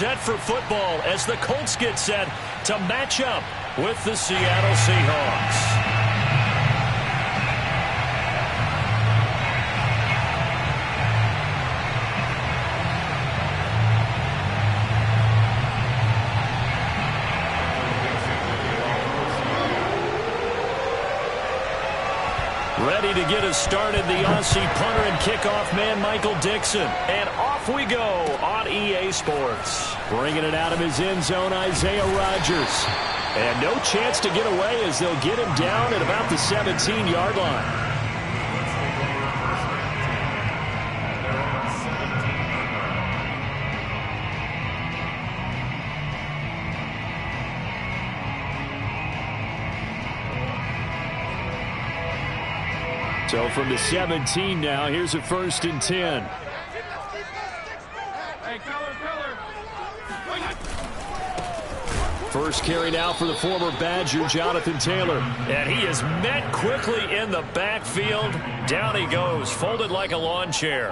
set for football as the Colts get set to match up with the Seattle Seahawks. Ready to get us started, the Aussie punter and kickoff man, Michael Dixon. And off we go on EA Sports. Bringing it out of his end zone, Isaiah Rodgers. And no chance to get away as they'll get him down at about the 17-yard line. So from the 17 now, here's a 1st and 10. First carry now for the former Badger, Jonathan Taylor. And he is met quickly in the backfield. Down he goes, folded like a lawn chair.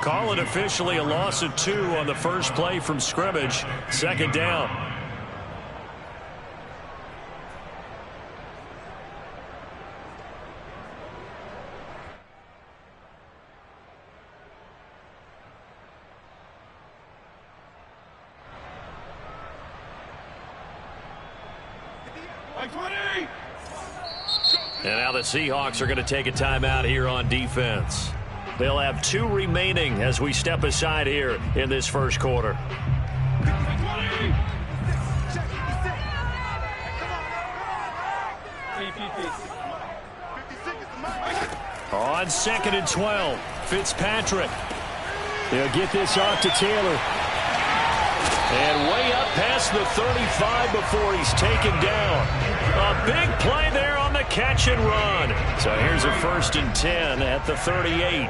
Call it officially a loss of 2 on the first play from scrimmage. 2nd down. And now the Seahawks are going to take a timeout here on defense. They'll have 2 remaining as we step aside here in this first quarter. On 2nd and 12, Fitzpatrick. They'll get this off to Taylor. And way up past the 35 before he's taken down. A big play there on the catch and run. So here's a 1st and 10 at the 38.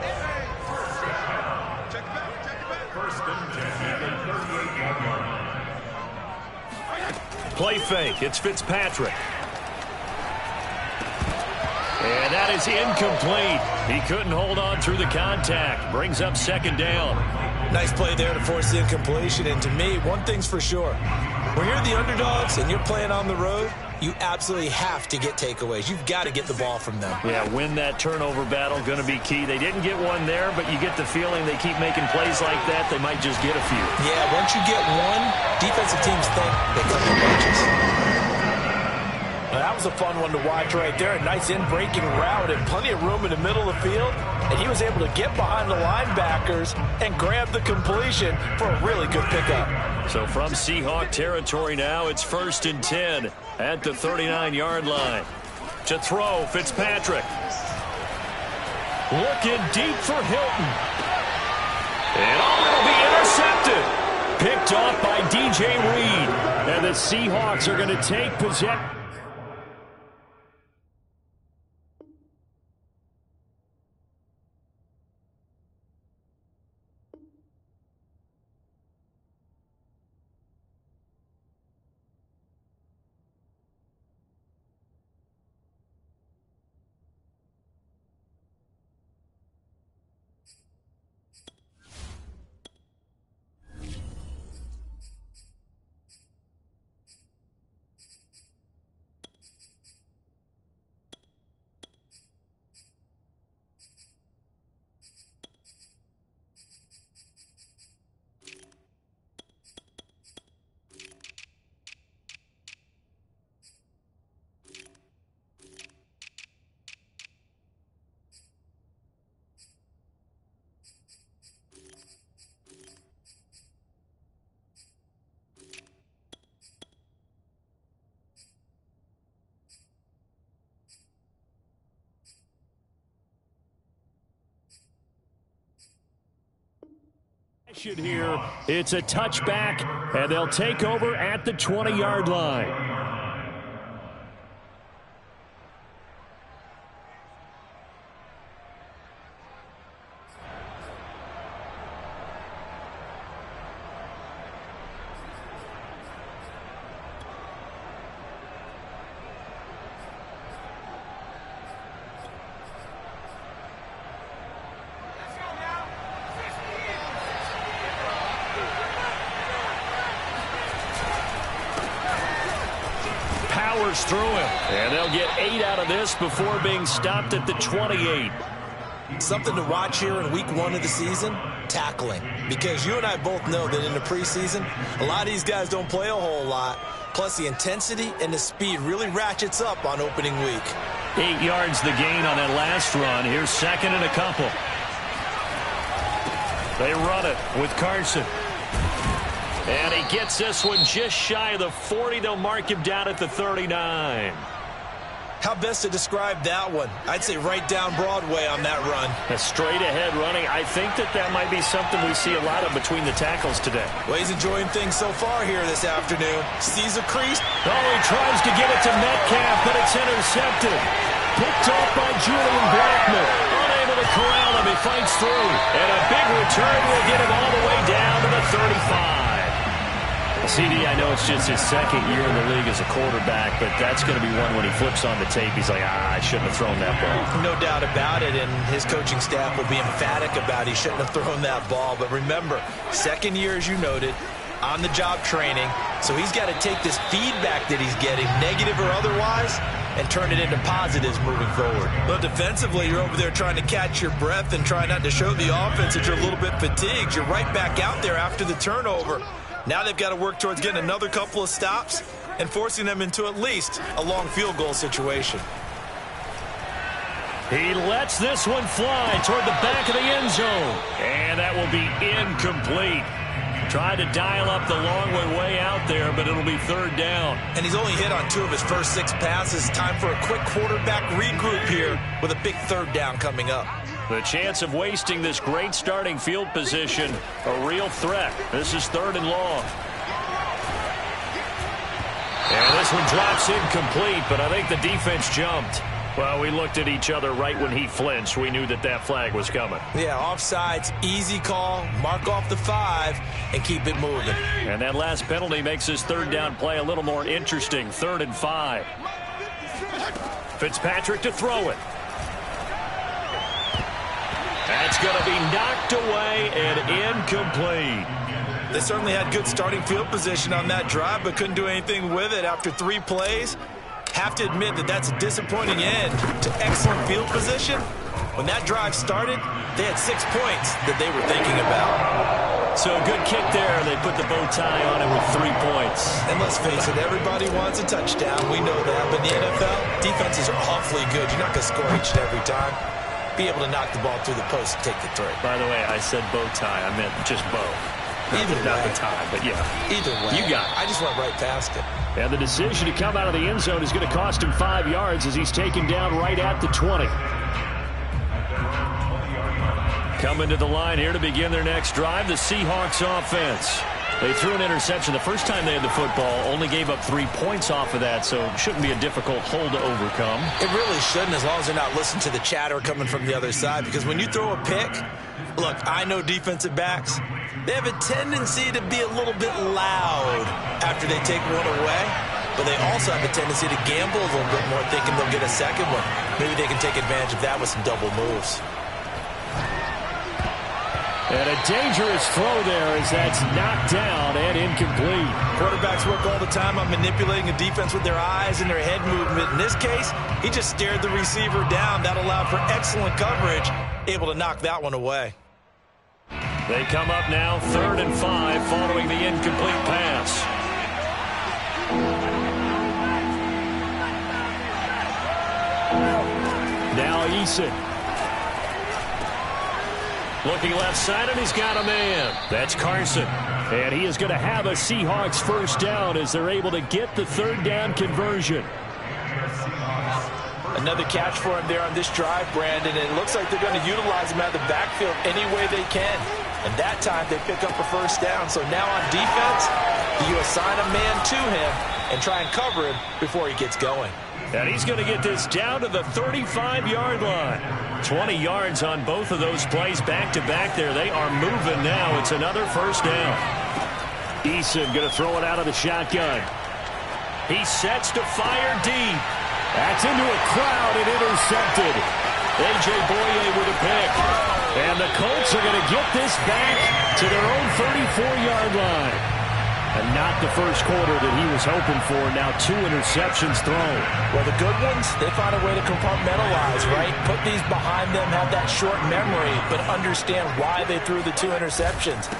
Play fake. It's Fitzpatrick. And that is incomplete. He couldn't hold on through the contact. Brings up 2nd down. Nice play there to force the incompletion. And to me, one thing's for sure. When you're the underdogs and you're playing on the road, you absolutely have to get takeaways. You've got to get the ball from them. Yeah, win that turnover battle, going to be key. They didn't get one there, but you get the feeling they keep making plays like that, they might just get a few. Yeah, once you get one, defensive teams think they come in bunches. Well, that was a fun one to watch right there. A nice in-breaking route and plenty of room in the middle of the field. And he was able to get behind the linebackers and grab the completion for a really good pickup. So from Seahawk territory now, it's 1st and 10 at the 39-yard line. To throw, Fitzpatrick. Looking deep for Hilton. And it'll be intercepted. Picked off by DJ Reed. And the Seahawks are going to take possession. Here, it's a touchback, and they'll take over at the 20-yard line. powers through him. And they'll get 8 out of this before being stopped at the 28. Something to watch here in week 1 of the season, tackling. Because you and I both know that in the preseason, a lot of these guys don't play a whole lot. Plus, the intensity and the speed really ratchets up on opening week. 8 yards the gain on that last run. Here's second and a couple. They run it with Carson. And he gets this one just shy of the 40. They'll mark him down at the 39. How best to describe that one? I'd say right down Broadway on that run. A straight ahead running. I think that might be something we see a lot of between the tackles today. Well, he's enjoying things so far here this afternoon. Sees a crease. Oh, he tries to get it to Metcalf, but it's intercepted. Picked off by Julian Blackman. Unable to corral him. He fights through. And a big return will get him all the way down to the 35. CD, I know it's just his second year in the league as a quarterback, but that's going to be one when he flips on the tape. He's like, I shouldn't have thrown that ball. No doubt about it, and his coaching staff will be emphatic about he shouldn't have thrown that ball. But remember, second year, as you noted, on-the-job training, so he's got to take this feedback that he's getting, negative or otherwise, and turn it into positives moving forward. But defensively, you're over there trying to catch your breath and try not to show the offense that you're a little bit fatigued. You're right back out there after the turnover. Now they've got to work towards getting another couple of stops and forcing them into at least a long field goal situation. He lets this one fly toward the back of the end zone. And that will be incomplete. Tried to dial up the long way out there, but it'll be third down. And he's only hit on 2 of his first 6 passes. Time for a quick quarterback regroup here with a big third down coming up. The chance of wasting this great starting field position, a real threat. This is third and long. And this one drops incomplete, but I think the defense jumped. Well, we looked at each other right when he flinched. We knew that flag was coming. Yeah, offsides, easy call, mark off the 5, and keep it moving. And that last penalty makes his third down play a little more interesting. 3rd and 5. Fitzpatrick to throw it. That's going to be knocked away and incomplete. They certainly had good starting field position on that drive, but couldn't do anything with it after 3 plays. Have to admit that that's a disappointing end to excellent field position. When that drive started, they had 6 points that they were thinking about. So a good kick there. They put the bow tie on it with 3 points. And let's face it, everybody wants a touchdown. We know that. But in the NFL, defenses are awfully good. You're not going to score each and every time. Be able to knock the ball through the post and take the three. By the way, I said bow tie. I meant just bow. Not the tie, but yeah. Either way. You got it. I just went right past it. And the decision to come out of the end zone is going to cost him 5 yards as he's taken down right at the 20. Coming to the line here to begin their next drive, the Seahawks offense. They threw an interception the first time they had the football, only gave up 3 points off of that, so it shouldn't be a difficult hole to overcome. It really shouldn't, as long as they're not listening to the chatter coming from the other side, because when you throw a pick, look, I know defensive backs, they have a tendency to be a little bit loud after they take one away, but they also have a tendency to gamble a little bit more, thinking they'll get a second one. Maybe they can take advantage of that with some double moves. And a dangerous throw there as that's knocked down and incomplete. Quarterbacks work all the time on manipulating a defense with their eyes and their head movement. In this case, he just stared the receiver down. That allowed for excellent coverage, able to knock that one away. They come up now 3rd and 5 following the incomplete pass. Now Eason. Looking left side, and he's got a man. That's Carson. And he is going to have a Seahawks first down as they're able to get the 3rd down conversion. Another catch for him there on this drive, Brandon, and it looks like they're going to utilize him out of the backfield any way they can. And that time they pick up a first down. So now on defense, you assign a man to him and try and cover him before he gets going. And he's going to get this down to the 35-yard line. 20 yards on both of those plays back-to-back there. They are moving now. It's another first down. Eason going to throw it out of the shotgun. He sets to fire deep. That's into a crowd and intercepted. A.J. Boye with a pick. And the Colts are going to get this back to their own 34-yard line. And not the first quarter that he was hoping for. Now 2 interceptions thrown. Well, the good ones, they find a way to compartmentalize, right? Put these behind them, have that short memory, but understand why they threw the 2 interceptions.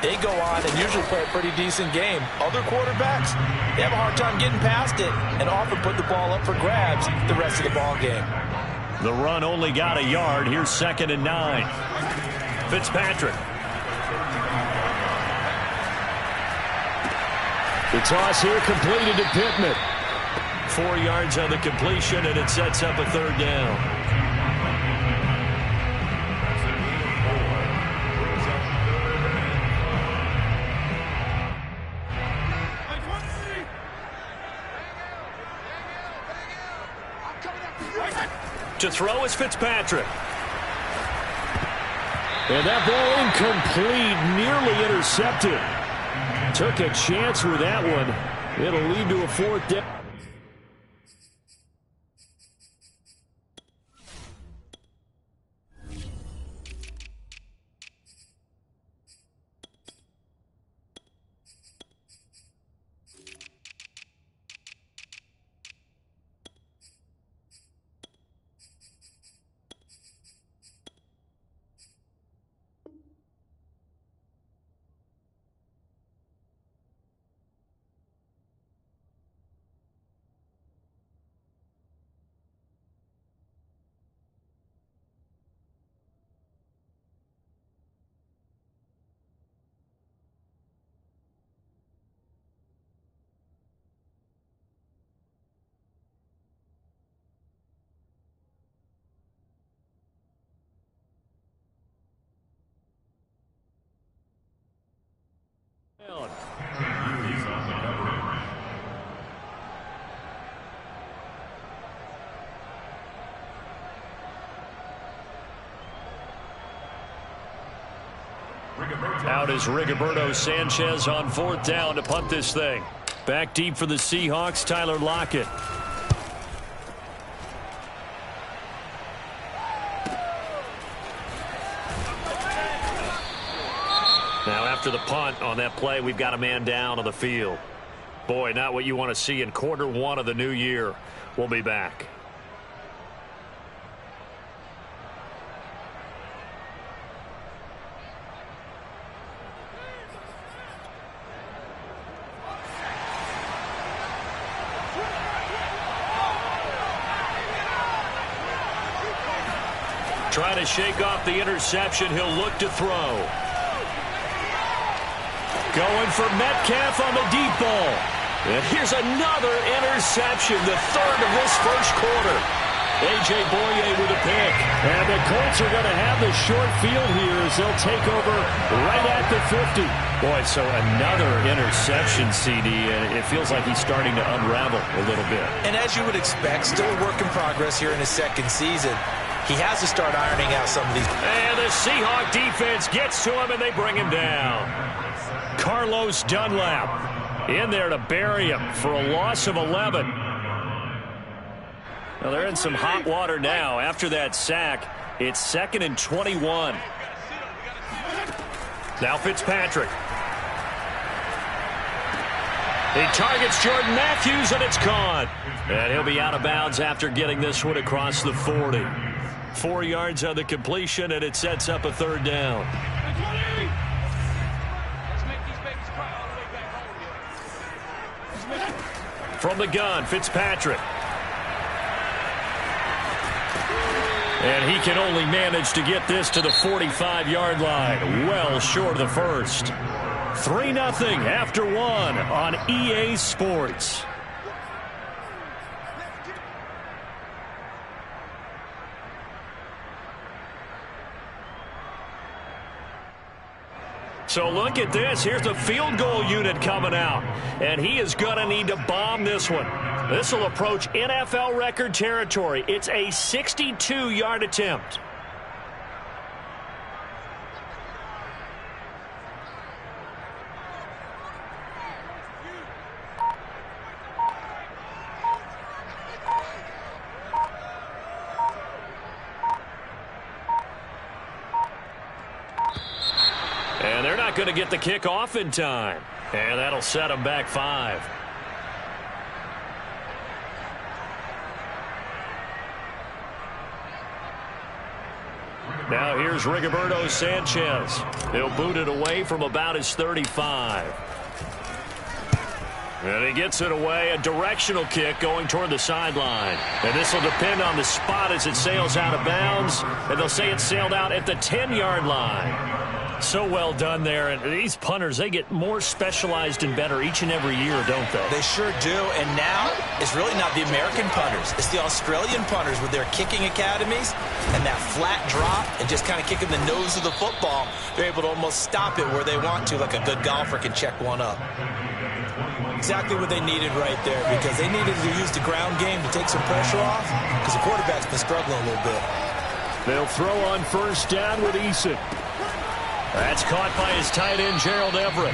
They go on and usually play a pretty decent game. Other quarterbacks, they have a hard time getting past it and often put the ball up for grabs the rest of the ball game. The run only got a yard. Here's 2nd and 9. Fitzpatrick. The toss here completed to Pittman. 4 yards on the completion, and it sets up a 3rd down. To throw is Fitzpatrick. And that ball incomplete, nearly intercepted. Took a chance with that one. It'll lead to a 4th down. Out is Rigoberto Sanchez on 4th down to punt this thing. Back deep for the Seahawks, Tyler Lockett. Now after the punt on that play, we've got a man down on the field. Boy, not what you want to see in quarter 1 of the new year. We'll be back. Trying to shake off the interception. He'll look to throw. Going for Metcalf on the deep ball. And here's another interception, the 3rd of this first quarter. A.J. Boye with a pick. And the Colts are going to have the short field here as they'll take over right at the 50. Boy, so another interception, CD, and it feels like he's starting to unravel a little bit. And as you would expect, still a work in progress here in his 2nd season. He has to start ironing out some of these. And the Seahawk defense gets to him, and they bring him down. Carlos Dunlap in there to bury him for a loss of 11. Well, they're in some hot water now. After that sack, it's 2nd and 21. Now Fitzpatrick. He targets Jordan Matthews, and it's caught. And he'll be out of bounds after getting this one across the 40. 4 yards on the completion, and it sets up a 3rd down. From the gun, Fitzpatrick. And he can only manage to get this to the 45-yard line. Well short of the first. 3-0 after 1 on EA Sports. So look at this. Here's the field goal unit coming out. And he is going to need to bomb this one. This will approach NFL record territory. It's a 62-yard attempt. And they're not going to get the kick off in time. And that'll set him back 5. Now here's Rigoberto Sanchez. He'll boot it away from about his 35. And he gets it away, a directional kick going toward the sideline. And this will depend on the spot as it sails out of bounds. And they'll say it sailed out at the 10-yard line. So well done there. And these punters, they get more specialized and better each and every year, don't they? They sure do. And now it's really not the American punters. It's the Australian punters with their kicking academies and that flat drop and just kind of kicking the nose of the football. They're able to almost stop it where they want to, like a good golfer can check one up. Exactly what they needed right there, because they needed to use the ground game to take some pressure off, because the quarterback's been struggling a little bit. They'll throw on first down with Eason. That's caught by his tight end, Gerald Everett.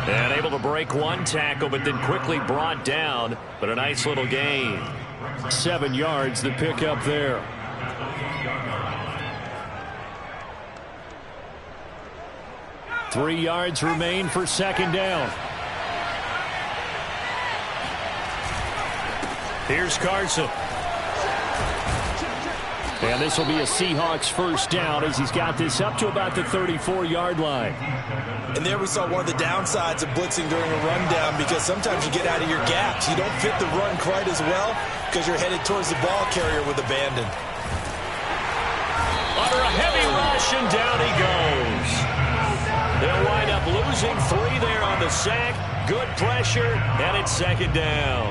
And able to break one tackle, but then quickly brought down. But a nice little gain. 7 yards, the pickup there. Three yards remain for second down. Here's Carson. And this will be a Seahawks first down as he's got this up to about the 34-yard line. And there we saw one of the downsides of blitzing during a rundown, because sometimes you get out of your gaps. You don't fit the run quite as well because you're headed towards the ball carrier with abandon. Under a heavy rush, and down he goes. They'll wind up losing 3 there on the sack. Good pressure, and it's second down.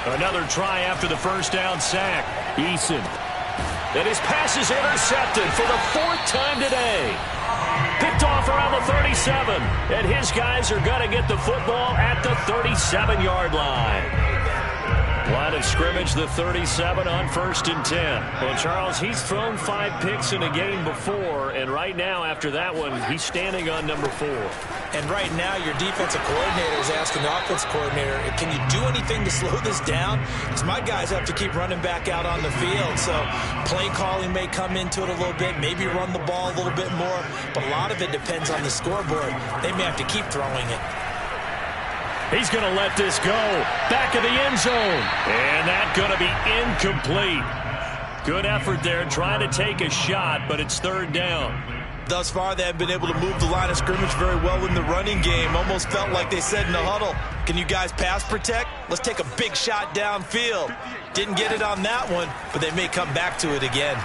Another try after the first down sack. Eason. And his pass is intercepted for the 4th time today. Picked off around the 37. And his guys are going to get the football at the 37-yard line. Line of scrimmage, the 37 on 1st and 10. Well, Charles, he's thrown 5 picks in a game before, and right now, after that one, he's standing on number 4. And right now, your defensive coordinator is asking the offensive coordinator, can you do anything to slow this down? Because my guys have to keep running back out on the field, so play calling may come into it a little bit, maybe run the ball a little bit more, but a lot of it depends on the scoreboard. They may have to keep throwing it. He's going to let this go. Back of the end zone. And that's going to be incomplete. Good effort there trying to take a shot, but it's 3rd down. Thus far, they have been able to move the line of scrimmage very well in the running game. Almost felt like they said in the huddle, can you guys pass protect? Let's take a big shot downfield. Didn't get it on that one, but they may come back to it again.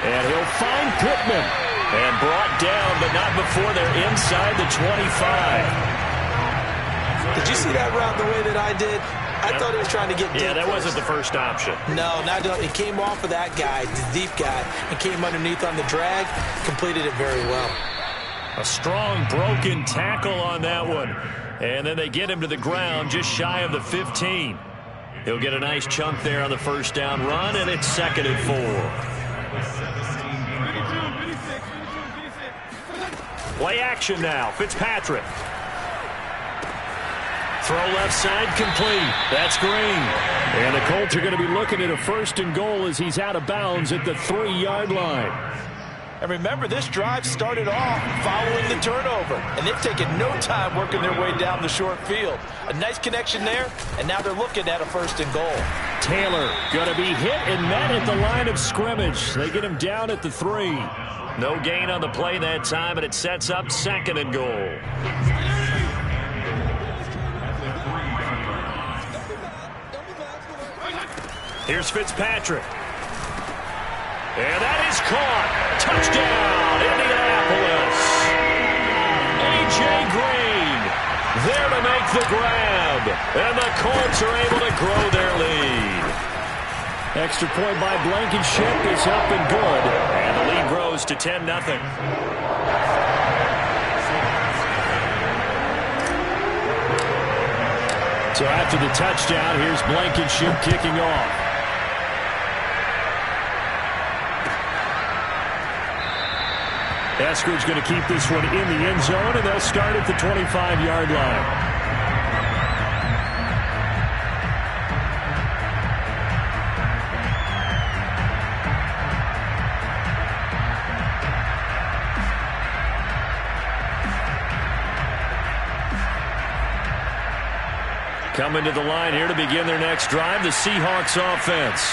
And he'll find Pittman. And brought down, but not before they're inside the 25. Did you see that route the way that I did? I thought he was trying to get deep. Yeah, that wasn't the first option. No, not he came off of that guy, the deep guy, and came underneath on the drag, completed it very well. A strong broken tackle on that one. And then they get him to the ground just shy of the 15. He'll get a nice chunk there on the first down run, and it's 2nd and 4. Play action now. Fitzpatrick. Throw left side complete. That's Green. And the Colts are going to be looking at a 1st and goal as he's out of bounds at the 3-yard line. And remember, this drive started off following the turnover. And they've taken no time working their way down the short field. A nice connection there, and now they're looking at a 1st and goal. Taylor going to be hit and met at the line of scrimmage. They get him down at the 3. No gain on the play that time, and it sets up 2nd and goal. Here's Fitzpatrick. And that is caught. Touchdown, Indianapolis. A.J. Green there to make the grab. And the Colts are able to grow their lead. Extra point by Blankenship is up and good. And the lead grows to 10-0. So after the touchdown, here's Blankenship kicking off. Eskridge going to keep this one in the end zone, and they'll start at the 25-yard line. Coming to the line here to begin their next drive, the Seahawks offense.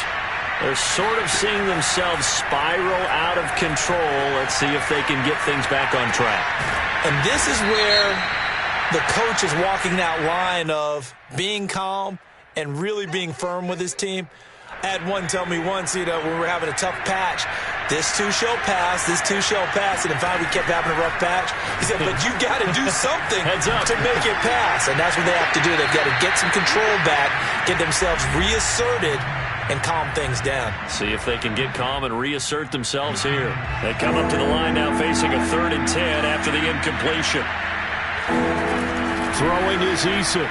They're sort of seeing themselves spiral out of control. Let's see if they can get things back on track. And this is where the coach is walking that line of being calm and really being firm with his team. I had one tell me once, when we were having a tough patch, this too shall pass, this too shall pass, and in fact we kept having a rough patch. He said, but you got to do something to make it pass, and that's what they have to do. They've got to get some control back, get themselves reasserted, and calm things down. See if they can get calm and reassert themselves here. They come up to the line now facing a 3rd and 10 after the incompletion. Throwing is Eason.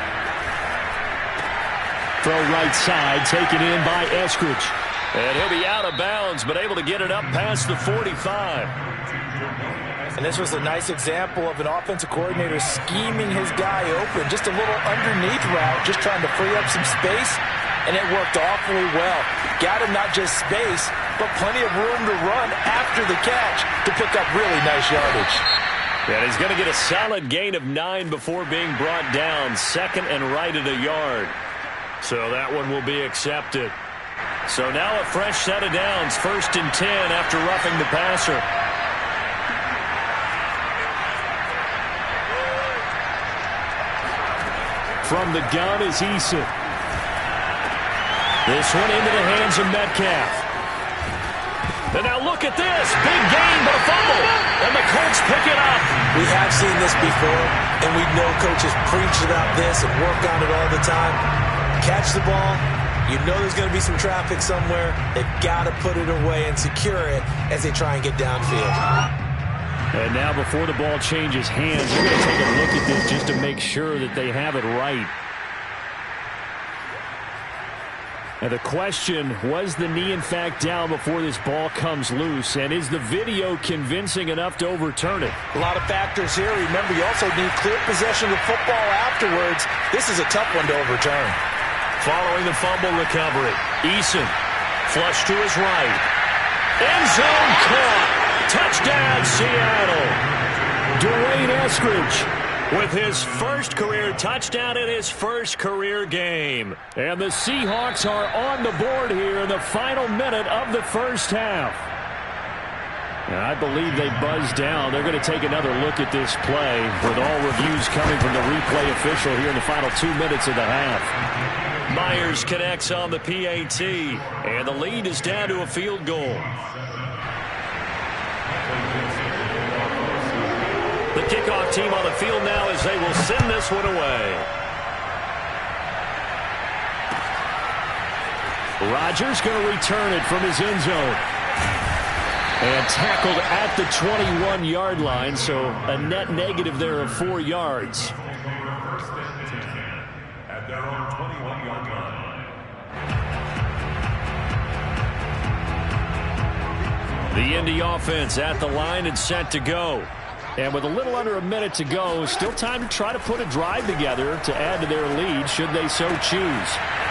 Throw right side, taken in by Eskridge. And he'll be out of bounds, but able to get it up past the 45. And this was a nice example of an offensive coordinator scheming his guy open. Just a little underneath route, just trying to free up some space, and it worked awfully well. Got him not just space, but plenty of room to run after the catch to pick up really nice yardage. And he's going to get a solid gain of 9 before being brought down. 2nd and right at a yard. So that one will be accepted. So now a fresh set of downs. 1st and 10 after roughing the passer. From the gun is Eason. This one into the hands of Metcalf. And now look at this. Big gain, but a fumble. And the Colts pick it up. We have seen this before, and we know coaches preach about this and work on it all the time. Catch the ball. You know there's going to be some traffic somewhere. They've got to put it away and secure it as they try and get downfield. And now before the ball changes hands, they're going to take a look at this just to make sure that they have it right. And the question, was the knee in fact down before this ball comes loose? And is the video convincing enough to overturn it? A lot of factors here. Remember, you also need clear possession of the football afterwards. This is a tough one to overturn. Following the fumble recovery, Eason flush to his right. End zone caught. Touchdown, Seattle. Dwayne Eskridge with his first career touchdown in his first career game. And the Seahawks are on the board here in the final minute of the first half. And I believe they buzzed down. They're going to take another look at this play with all reviews coming from the replay official here in the final 2 minutes of the half. Myers connects on the PAT, and the lead is down to a field goal. The kickoff team on the field now as they will send this one away. Rodgers going to return it from his end zone. And tackled at the 21-yard line, so a net negative there of 4 yards. At their own 21-yard line. The Indy offense at the line and set to go. And with a little under a minute to go, still time to try to put a drive together to add to their lead should they so choose.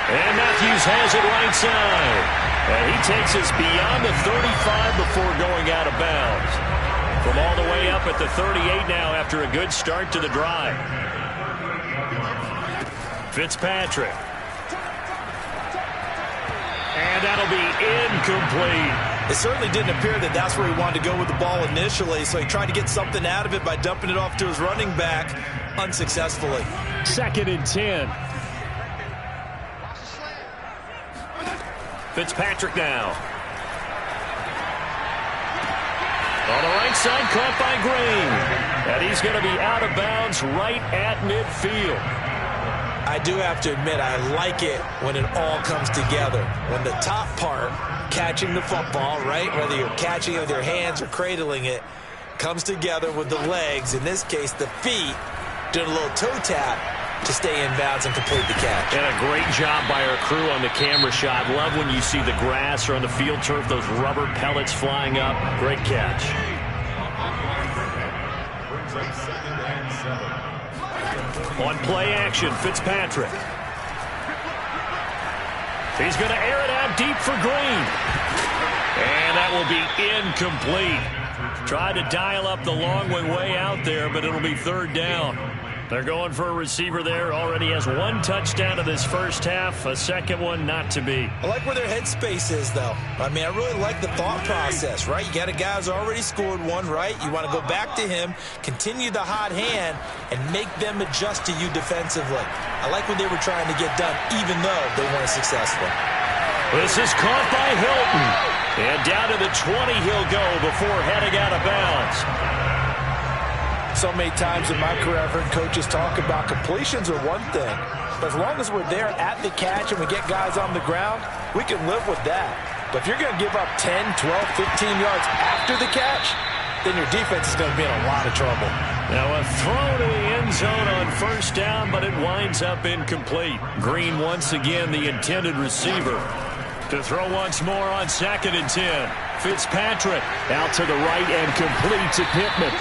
And Matthews has it right side. And he takes us beyond the 35 before going out of bounds. From all the way up at the 38 now after a good start to the drive. Fitzpatrick. And that'll be incomplete. It certainly didn't appear that that's where he wanted to go with the ball initially, so he tried to get something out of it by dumping it off to his running back unsuccessfully. 2nd and 10. Fitzpatrick now. On the right side, caught by Green. And he's going to be out of bounds right at midfield. I do have to admit, I like it when it all comes together. When the top part, catching the football, right, whether you're catching it with your hands or cradling it, comes together with the legs, in this case the feet, doing a little toe tap to stay in bounds and complete the catch. And a great job by our crew on the camera shot. Love when you see the grass or on the field turf, those rubber pellets flying up. Great catch. On play action, Fitzpatrick. He's going to air it out deep for Green. And that will be incomplete. Tried to dial up the long way out there, but it'll be 3rd down. They're going for a receiver there. Already has one touchdown in this first half. A second one not to be. I like where their headspace is, though. I mean, I really like the thought process, right? You got a guy who's already scored one, right? You want to go back to him, continue the hot hand, and make them adjust to you defensively. I like what they were trying to get done, even though they weren't successful. This is caught by Hilton. And down to the 20 he'll go before heading out of bounds. So many times in my career, I've heard coaches talk about completions are one thing. But as long as we're there at the catch and we get guys on the ground, we can live with that. But if you're going to give up 10, 12, 15 yards after the catch, then your defense is going to be in a lot of trouble. Now a throw to the end zone on first down, but it winds up incomplete. Green once again the intended receiver. To throw once more on 2nd and 10. Fitzpatrick out to the right and complete to Pittman.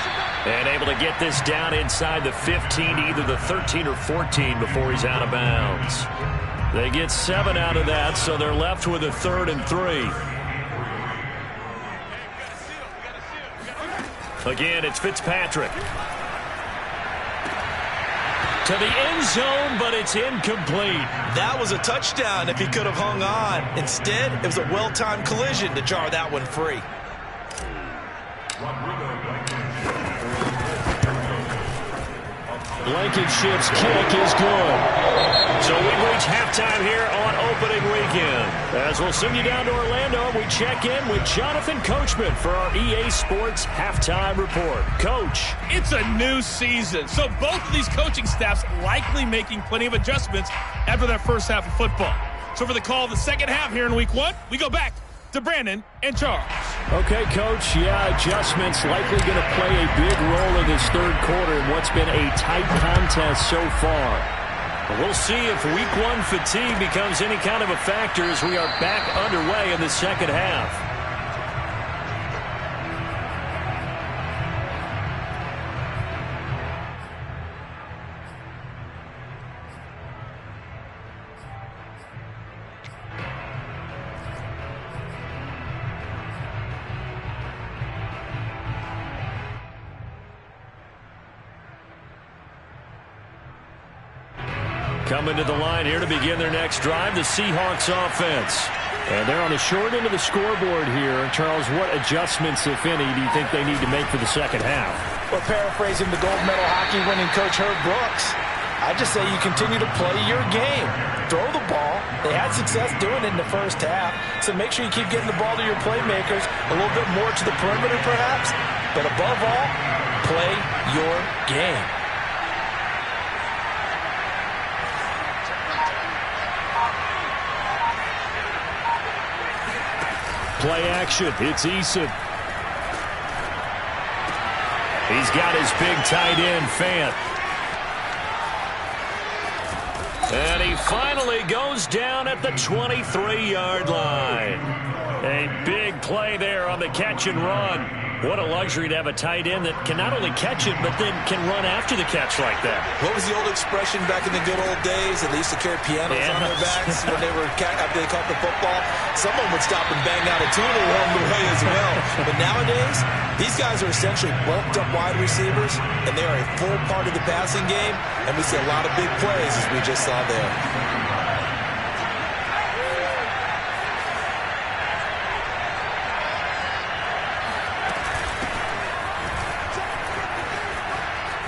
And able to get this down inside the 15 to either the 13 or 14 before he's out of bounds. They get 7 out of that, so they're left with a 3rd and 3. Again, it's Fitzpatrick. To the end zone, but it's incomplete. That was a touchdown if he could have hung on. Instead, it was a well-timed collision to jar that one free. Blankenship's kick is good. So we've reached halftime here on opening weekend. As we'll send you down to Orlando, we check in with Jonathan Coachman for our EA Sports Halftime Report. Coach. It's a new season, so both of these coaching staffs likely making plenty of adjustments after their first half of football. So for the call of the second half here in week 1, we go back to Brandon and Charles. Okay, Coach. Yeah, adjustments likely going to play a big role in this third quarter in what's been a tight contest so far. But we'll see if week 1 fatigue becomes any kind of a factor as we are back underway in the second half. Coming to the line here to begin their next drive, the Seahawks offense. And they're on the short end of the scoreboard here. Charles, what adjustments, if any, do you think they need to make for the second half? Well, paraphrasing the gold medal hockey winning coach Herb Brooks, I just say you continue to play your game. Throw the ball. They had success doing it in the first half, so make sure you keep getting the ball to your playmakers, a little bit more to the perimeter perhaps, but above all, play your game. Play action. It's Eason. He's got his big tight end, Fant. And he finally goes down at the 23-yard line. A big play there on the catch and run. What a luxury to have a tight end that can not only catch it, but then can run after the catch like that. What was the old expression back in the good old days? They used to carry pianos on their backs when they were after they caught the football. Someone would stop and bang out a tune along the way as well. But nowadays, these guys are essentially bulked up wide receivers, and they are a full part of the passing game, and we see a lot of big plays as we just saw there.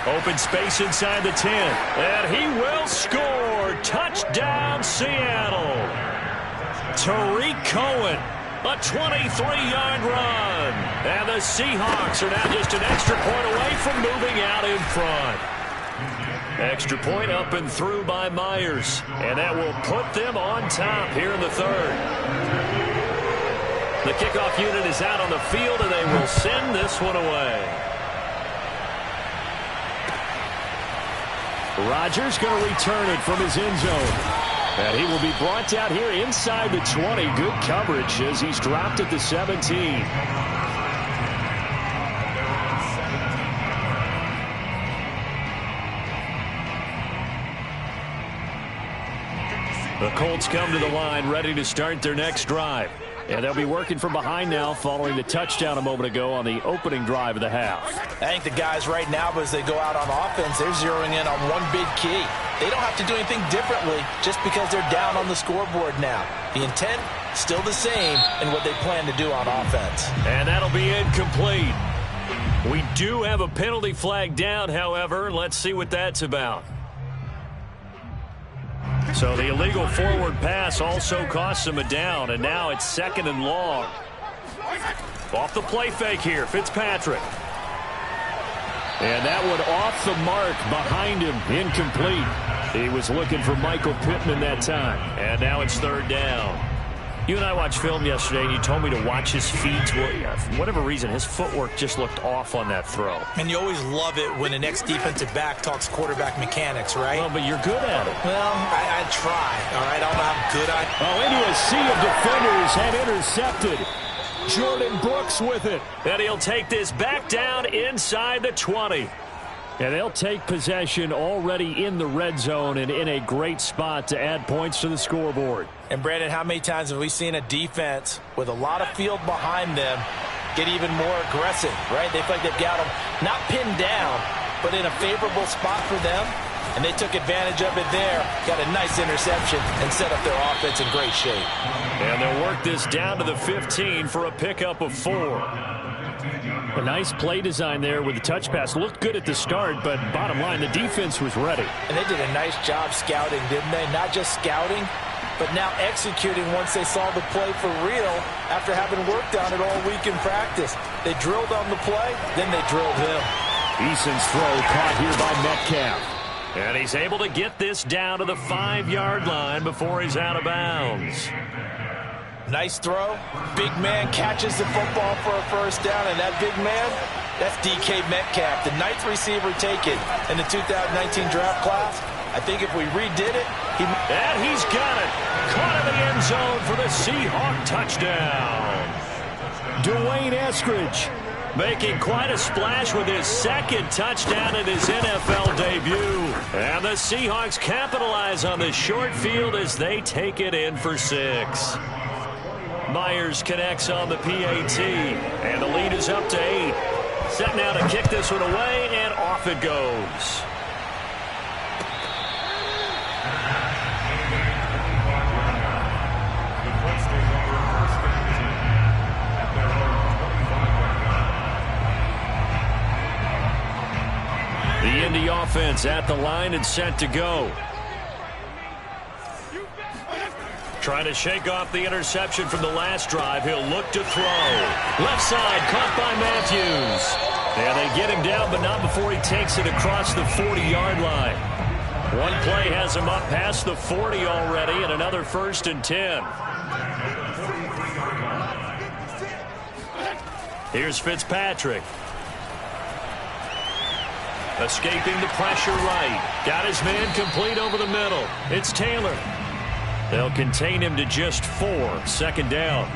Open space inside the 10. And he will score. Touchdown, Seattle. Tariq Cohen, a 23-yard run. And the Seahawks are now just an extra point away from moving out in front. Extra point up and through by Myers. And that will put them on top here in the third. The kickoff unit is out on the field, and they will send this one away. Rodgers going to return it from his end zone. And he will be brought down here inside the 20. Good coverage as he's dropped at the 17. The Colts come to the line ready to start their next drive. And they'll be working from behind now following the touchdown a moment ago on the opening drive of the half. I think the guys right now, as they go out on offense, they're zeroing in on one big key. They don't have to do anything differently just because they're down on the scoreboard now. The intent, still the same in what they plan to do on offense. And that'll be incomplete. We do have a penalty flag down, however. Let's see what that's about. So the illegal forward pass also costs him a down, and now it's 2nd and long. Off the play fake here, Fitzpatrick. And that one off the mark behind him, incomplete. He was looking for Michael Pittman that time. And now it's 3rd down. You and I watched film yesterday, and you told me to watch his feet. Well, for whatever reason, his footwork just looked off on that throw. And you always love it when the next defensive back talks quarterback mechanics, right? Well, but you're good at it. Well, I try, all right? I don't know how good I am. Oh, into a sea of defenders and intercepted. Jordan Brooks with it. And he'll take this back down inside the 20. And they'll take possession already in the red zone and in a great spot to add points to the scoreboard. And, Brandon, how many times have we seen a defense with a lot of field behind them get even more aggressive, right? They feel like they've got them not pinned down, but in a favorable spot for them. And they took advantage of it there, got a nice interception, and set up their offense in great shape. And they'll work this down to the 15 for a pickup of 4. A nice play design there with the touch pass. Looked good at the start, but bottom line, the defense was ready. And they did a nice job scouting, didn't they? Not just scouting, but now executing once they saw the play for real after having worked on it all week in practice. They drilled on the play, then they drilled him. Eason's throw caught here by Metcalf. And he's able to get this down to the 5-yard line before he's out of bounds. Nice throw. Big man catches the football for a first down, and that big man, that's DK Metcalf, the 9th receiver taken in the 2019 draft class. I think if we redid it, and he's got it. Caught in the end zone for the Seahawk touchdown. Dwayne Eskridge making quite a splash with his 2nd touchdown in his NFL debut. And the Seahawks capitalize on the short field as they take it in for 6. Myers connects on the PAT, and the lead is up to 8. Set now to kick this one away, and off it goes. The Indy offense at the line and set to go. Trying to shake off the interception from the last drive. He'll look to throw. Left side, caught by Matthews. And they get him down, but not before he takes it across the 40-yard line. One play has him up past the 40 already, and another 1st and 10. Here's Fitzpatrick. Escaping the pressure right. Got his man complete over the middle. It's Taylor. They'll contain him to just 4. 2nd down.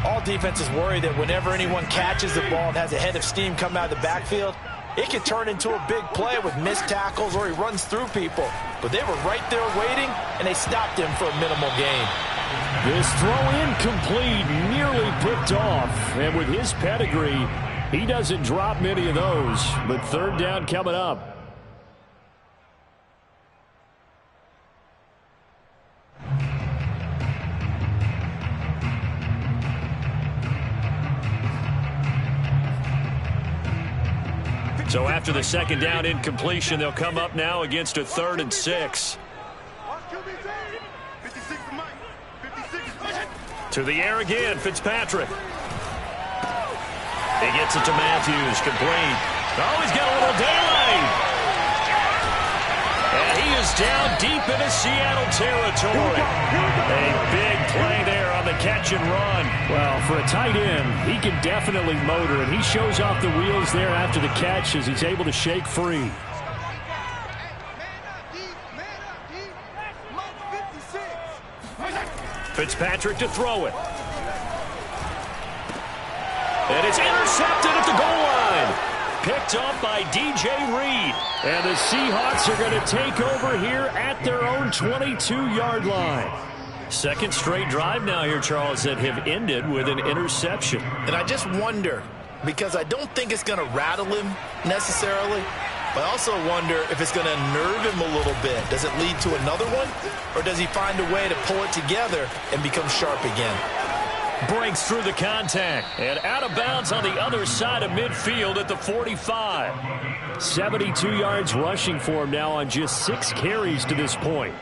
All defenses worry that whenever anyone catches the ball and has a head of steam come out of the backfield, it can turn into a big play with missed tackles or he runs through people. But they were right there waiting, and they stopped him for a minimal gain. This throw incomplete, nearly picked off. And with his pedigree, he doesn't drop many of those. But 3rd down coming up. So after the 2nd down incompletion, they'll come up now against a 3rd and 6. To the air again, Fitzpatrick. He gets it to Matthews, complete. Oh, he's got a little daylight. And he is down deep into Seattle territory. A big play there on the catch and run. Well, for a tight end, he can definitely motor, and he shows off the wheels there after the catch as he's able to shake free. Fitzpatrick to throw it. And it's intercepted at the goal line. Picked up by DJ Reed. And the Seahawks are going to take over here at their own 22-yard line. Second straight drive now here, Charles, that have ended with an interception. And I just wonder, because I don't think it's going to rattle him necessarily, but I also wonder if it's going to nerve him a little bit. Does it lead to another one, or does he find a way to pull it together and become sharp again? Breaks through the contact and out of bounds on the other side of midfield at the 45. 72 yards rushing for him now on just 6 carries to this point.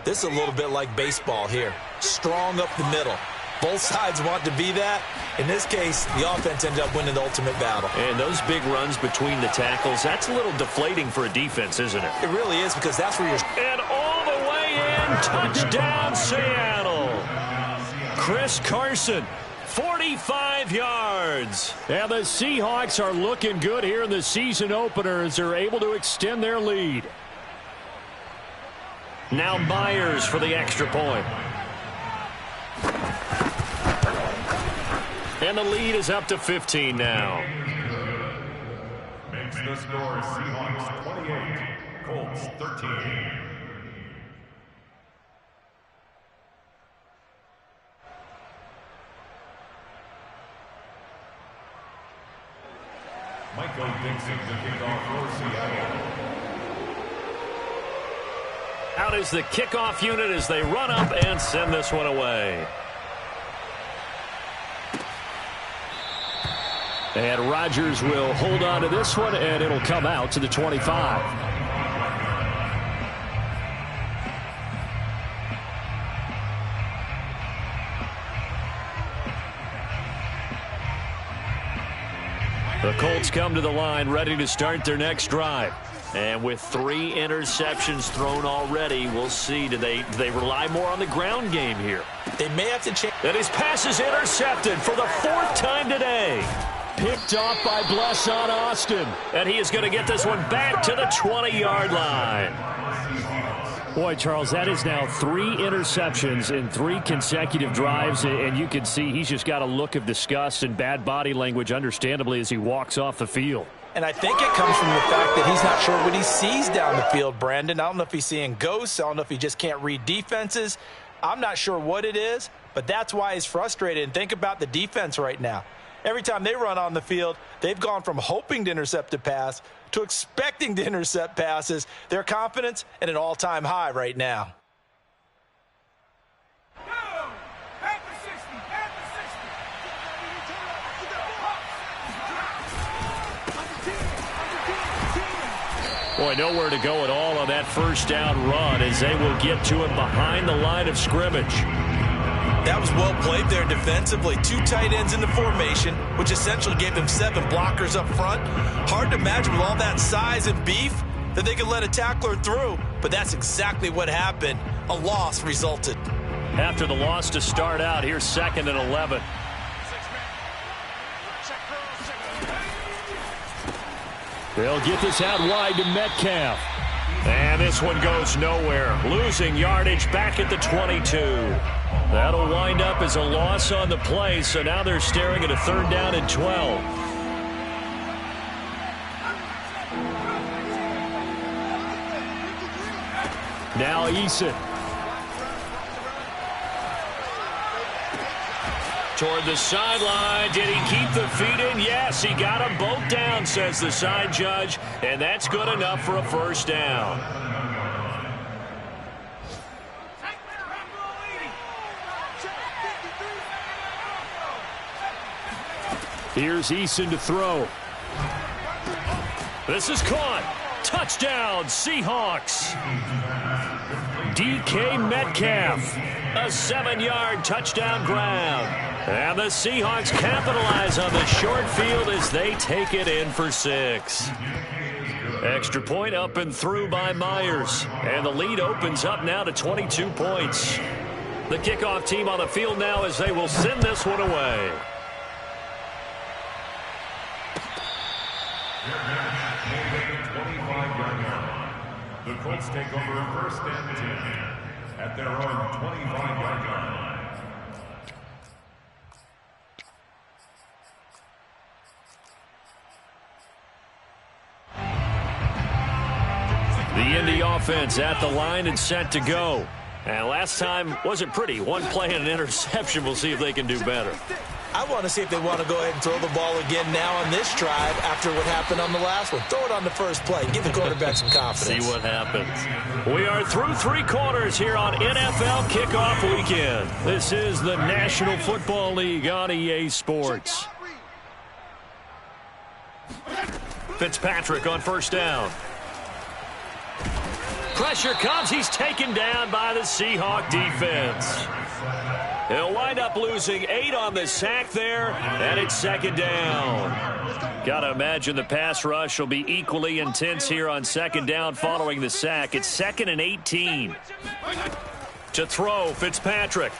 This is a little bit like baseball here. Strong up the middle. Both sides want to be that. In this case, the offense ended up winning the ultimate battle. And those big runs between the tackles, that's a little deflating for a defense, isn't it? It really is, because that's where you're... And all the way in, touchdown Seattle. Chris Carson, 45 yards. And the Seahawks are looking good here in the season opener as they're able to extend their lead. Now Myers for the extra point. And the lead is up to 15 now. Makes the score Seahawks 28, Colts 13. Michael Dixon, the kickoff for Seattle. Out is the kickoff unit as they run up and send this one away. And Rodgers will hold on to this one, and it'll come out to the 25. The Colts come to the line ready to start their next drive. And with 3 interceptions thrown already, we'll see. Do they rely more on the ground game here? They may have to change. And his pass is intercepted for the 4th time today. Picked off by Blesson Austin. And he is going to get this one back to the 20-yard line. Boy, Charles, that is now 3 interceptions in 3 consecutive drives. And you can see he's just got a look of disgust and bad body language, understandably, as he walks off the field. And I think it comes from the fact that he's not sure what he sees down the field, Brandon. I don't know if he's seeing ghosts. I don't know if he just can't read defenses. I'm not sure what it is, but that's why he's frustrated. And think about the defense right now. Every time they run on the field, they've gone from hoping to intercept a pass to expecting to intercept passes. Their confidence at an all-time high right now. Boy, nowhere to go at all on that first down run as they will get to him behind the line of scrimmage. That was well played there defensively. 2 tight ends in the formation, which essentially gave them 7 blockers up front. Hard to imagine with all that size and beef that they could let a tackler through, but that's exactly what happened. A loss resulted. After the loss to start out, here's 2nd and 11. They'll get this out wide to Metcalf. And this one goes nowhere. Losing yardage back at the 22. That'll wind up as a loss on the play, so now they're staring at a 3rd down and 12. Now Eason. Toward the sideline. Did he keep the feet in? Yes, he got them both down, says the side judge. And that's good enough for a 1st down. Here's Eason to throw. This is caught. Touchdown, Seahawks. DK Metcalf. A 7-yard touchdown grab. And the Seahawks capitalize on the short field as they take it in for 6. Extra point up and through by Myers. And the lead opens up now to 22 points. The kickoff team on the field now as they will send this one away. The Colts take over 1st and 10 at their own 25-yard line. The Indy offense at the line and set to go. And last time wasn't pretty. One play and an interception. We'll see if they can do better. I want to see if they want to go ahead and throw the ball again now on this drive after what happened on the last one. Throw it on the first play. Give the quarterback some confidence. See what happens. We are through 3 quarters here on NFL Kickoff Weekend. This is the National Football League on EA Sports. Fitzpatrick on first down. Pressure comes. He's taken down by the Seahawk defense. He'll wind up losing 8 on the sack there, and it's second down. Got to imagine the pass rush will be equally intense here on second down following the sack. It's 2nd and 18. To throw, Fitzpatrick.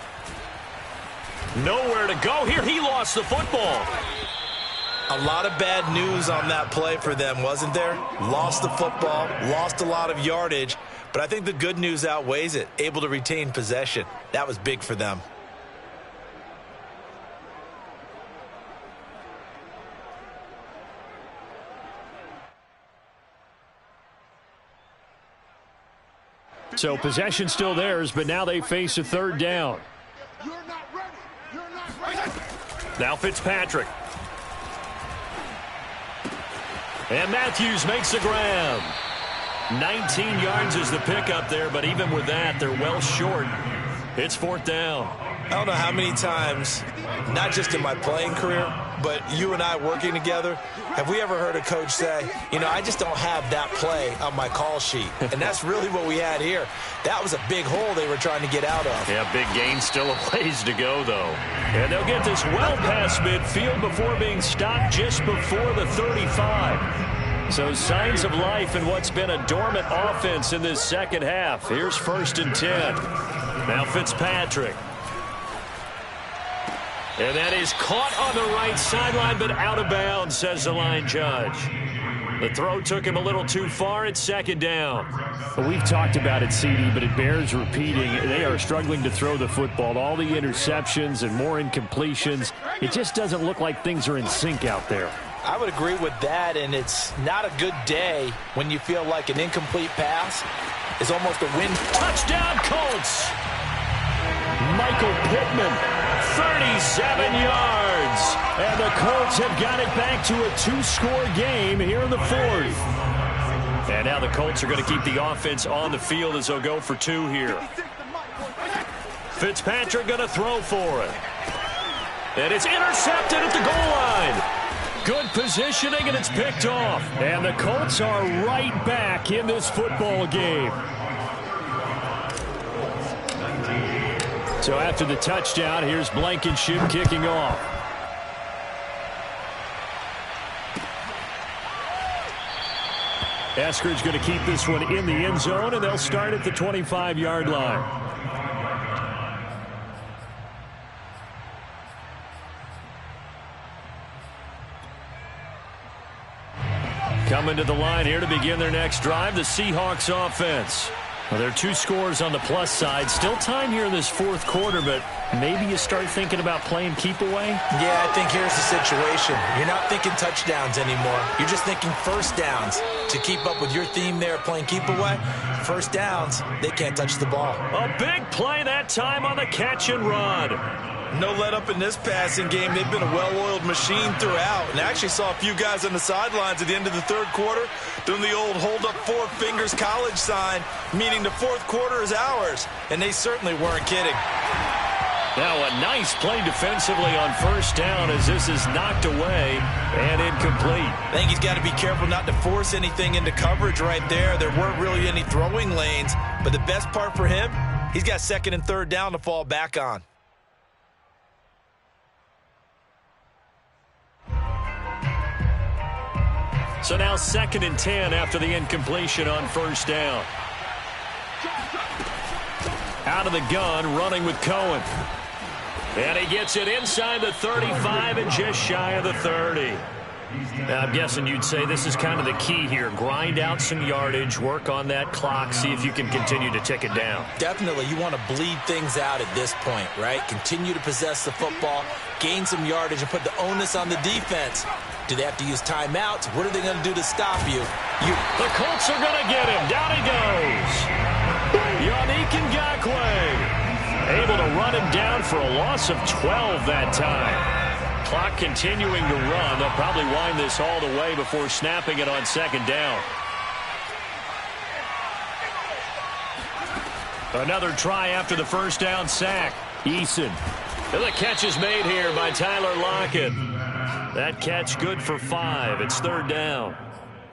Nowhere to go here. He lost the football. A lot of bad news on that play for them, wasn't there? Lost the football, lost a lot of yardage, but I think the good news outweighs it. Able to retain possession. That was big for them. So possession still theirs, but now they face a third down. Now Fitzpatrick. And Matthews makes the grab. 19 yards is the pickup there, but even with that, they're well short. It's 4th down. I don't know how many times, not just in my playing career, but you and I working together, have we ever heard a coach say, you know, I just don't have that play on my call sheet. And that's really what we had here. That was a big hole they were trying to get out of. Yeah, big gain, still a ways to go, though. And they'll get this well past midfield before being stopped just before the 35. So signs of life in what's been a dormant offense in this second half. Here's 1st and 10. Now Fitzpatrick. And that is caught on the right sideline, but out of bounds, says the line judge. The throw took him a little too far. It's 2nd down. Well, we've talked about it, CD, but it bears repeating. They are struggling to throw the football. All the interceptions and more incompletions. It just doesn't look like things are in sync out there. I would agree with that, and it's not a good day when you feel like an incomplete pass is almost a win. Touchdown, Colts! Michael Pittman, 37 yards. And the Colts have got it back to a 2-score game here in the 4th. And now the Colts are going to keep the offense on the field as they'll go for 2 here. Fitzpatrick going to throw for it. And it's intercepted at the goal line. Good positioning, and it's picked off. And the Colts are right back in this football game. So after the touchdown, here's Blankenship kicking off. Eskridge going to keep this one in the end zone, and they'll start at the 25-yard line. Coming to the line here to begin their next drive, the Seahawks offense. Well, there are 2 scores on the plus side. Still time here in this 4th quarter, but maybe you start thinking about playing keep away? Yeah, I think here's the situation. You're not thinking touchdowns anymore. You're just thinking first downs. To keep up with your theme there, playing keep away, first downs, they can't touch the ball. A big play that time on the catch and run. No let up in this passing game. They've been a well-oiled machine throughout. And I actually saw a few guys on the sidelines at the end of the 3rd quarter doing the old hold up 4 fingers college sign, meaning the 4th quarter is ours. And they certainly weren't kidding. Now a nice play defensively on first down as this is knocked away and incomplete. I think he's got to be careful not to force anything into coverage right there. There weren't really any throwing lanes. But the best part for him, he's got 2nd and 3rd down to fall back on. So now 2nd and 10 after the incompletion on first down. Out of the gun, running with Cohen. And he gets it inside the 35 and just shy of the 30. Now, I'm guessing you'd say this is kind of the key here. Grind out some yardage, work on that clock, see if you can continue to tick it down. Definitely, you want to bleed things out at this point, right? Continue to possess the football, gain some yardage, and put the onus on the defense. Do they have to use timeouts? What are they going to do to stop you? The Colts are going to get him. Down he goes. Yannick Ngakoue able to run him down for a loss of 12 that time. Clock continuing to run. They'll probably wind this all the way before snapping it on second down. Another try after the first down sack. Eason. And the catch is made here by Tyler Lockett. That catch good for 5. It's third down.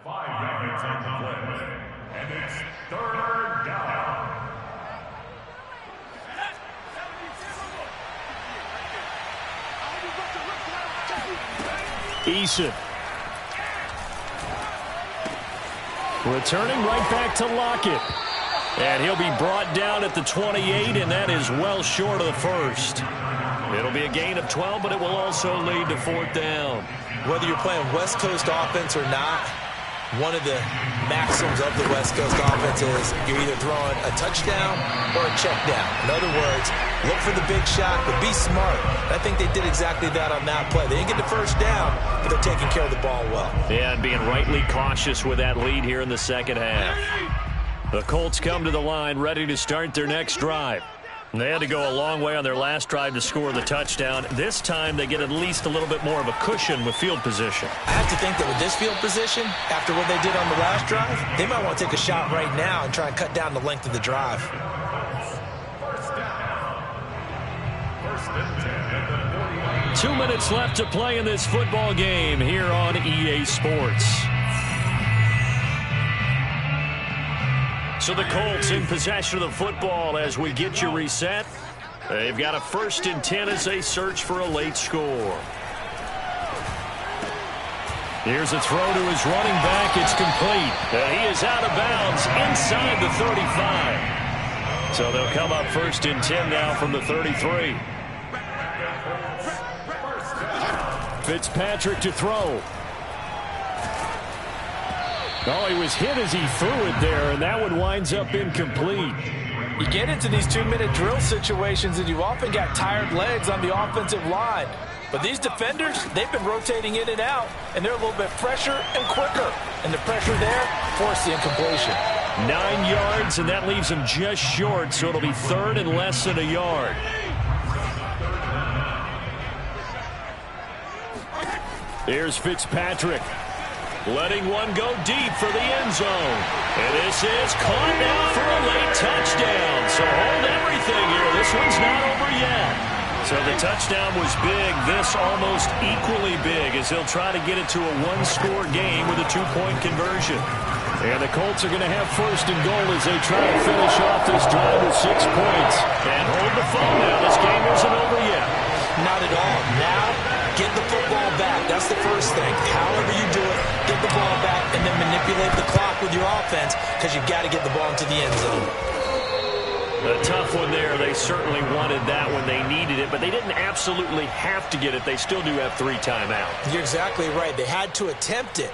5 yards on the play. And it's third down. Eason. Returning right back to Lockett. And he'll be brought down at the 28, and that is well short of the first. It'll be a gain of 12, but it will also lead to fourth down. Whether you're playing West Coast offense or not, one of the maxims of the West Coast offense is you're either throwing a touchdown or a check down. In other words, look for the big shot, but be smart. I think they did exactly that on that play. They didn't get the first down, but they're taking care of the ball well. Yeah, and being rightly cautious with that lead here in the second half. The Colts come to the line ready to start their next drive. They had to go a long way on their last drive to score the touchdown. This time they get at least a little bit more of a cushion with field position. I have to think that with this field position, after what they did on the last drive, they might want to take a shot right now and try and cut down the length of the drive. First and 10 at the 41. 2 minutes left to play in this football game here on EA Sports. So the Colts in possession of the football as we get you reset. They've got a 1st and 10 as they search for a late score. Here's a throw to his running back. It's complete. He is out of bounds inside the 35. So they'll come up 1st and 10 now from the 33. Fitzpatrick to throw. Oh, he was hit as he threw it there, and that one winds up incomplete. You get into these 2-minute drill situations, and you often got tired legs on the offensive line. But these defenders, they've been rotating in and out, and they're a little bit fresher and quicker. And the pressure there forced the incompletion. 9 yards, and that leaves him just short, so it'll be 3rd and less than a yard. Here's Fitzpatrick. Letting one go deep for the end zone. And this is caught now for a late touchdown. So hold everything here. This one's not over yet. So the touchdown was big. This almost equally big as he'll try to get it to a one-score game with a 2-point conversion. And the Colts are going to have 1st and goal as they try to finish off this drive with 6 points. And hold the phone now. This game isn't over yet. Not at all. Now, get the football back. That's the first thing. However you do it, get the ball back and then manipulate the clock with your offense because you've got to get the ball into the end zone. A tough one there. They certainly wanted that when they needed it, but they didn't absolutely have to get it. They still do have 3 timeouts. You're exactly right. They had to attempt it.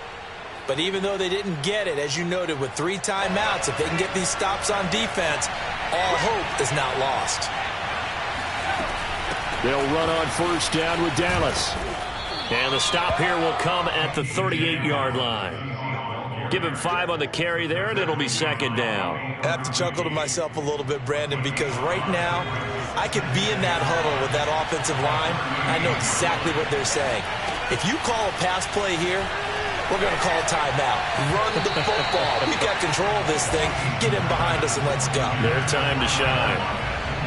But even though they didn't get it, as you noted, with 3 timeouts, if they can get these stops on defense, all hope is not lost. They'll run on 1st down with Dallas. And the stop here will come at the 38-yard line. Give him 5 on the carry there, and it'll be 2nd down. I have to chuckle to myself a little bit, Brandon, because right now I could be in that huddle with that offensive line. I know exactly what they're saying. If you call a pass play here, we're going to call a timeout. Run the football. We've got control of this thing. Get in behind us and let's go. Their time to shine.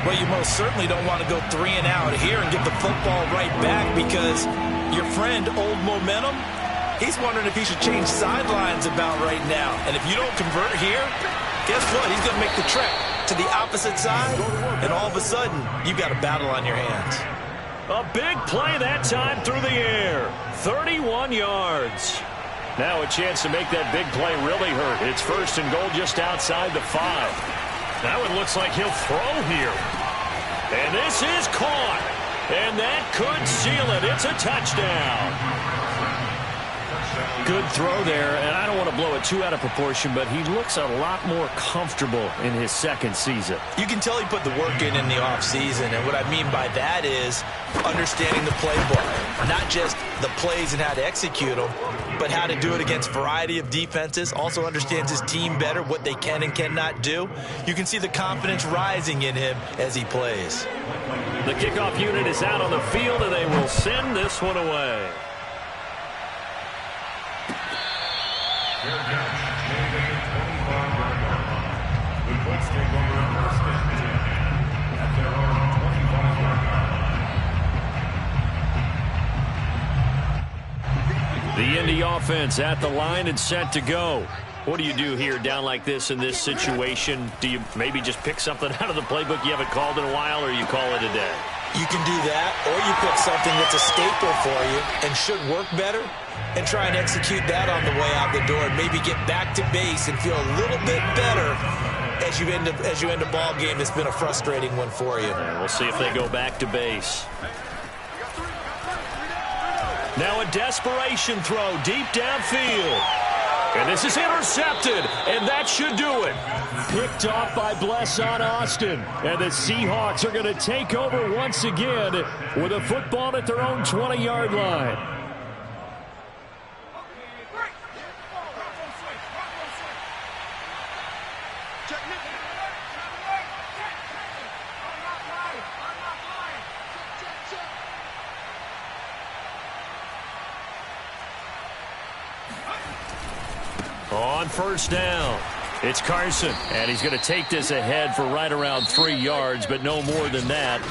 Well, you most certainly don't want to go 3 and out here and get the football right back because your friend, Old Momentum, he's wondering if he should change sidelines about right now. And if you don't convert here, guess what? He's going to make the trek to the opposite side, and all of a sudden, you've got a battle on your hands. A big play that time through the air. 31 yards. Now a chance to make that big play really hurt. It's 1st and goal just outside the 5. That one looks like he'll throw here. And this is caught. And that could seal it. It's a touchdown. Good throw there, and I don't want to blow it too out of proportion, but he looks a lot more comfortable in his second season. You can tell he put the work in the offseason, and what I mean by that is understanding the playbook. Not just the plays and how to execute them, but how to do it against a variety of defenses. Also understands his team better, what they can and cannot do. You can see the confidence rising in him as he plays. The kickoff unit is out on the field, and they will send this one away. The Indy offense at the line and set to go. What do you do here down like this in this situation? Do you maybe just pick something out of the playbook you haven't called in a while, or you call it a day? You can do that, or you pick something that's a staple for you and should work better and try and execute that on the way out the door and maybe get back to base and feel a little bit better as you end a ball game that's been a frustrating one for you. And we'll see if they go back to base. Now a desperation throw deep downfield. And this is intercepted, and that should do it. Picked off by Blesson Austin. And the Seahawks are going to take over once again with a football at their own 20-yard line. On first down, it's Carson, and he's going to take this ahead for right around 3 yards, but no more than that.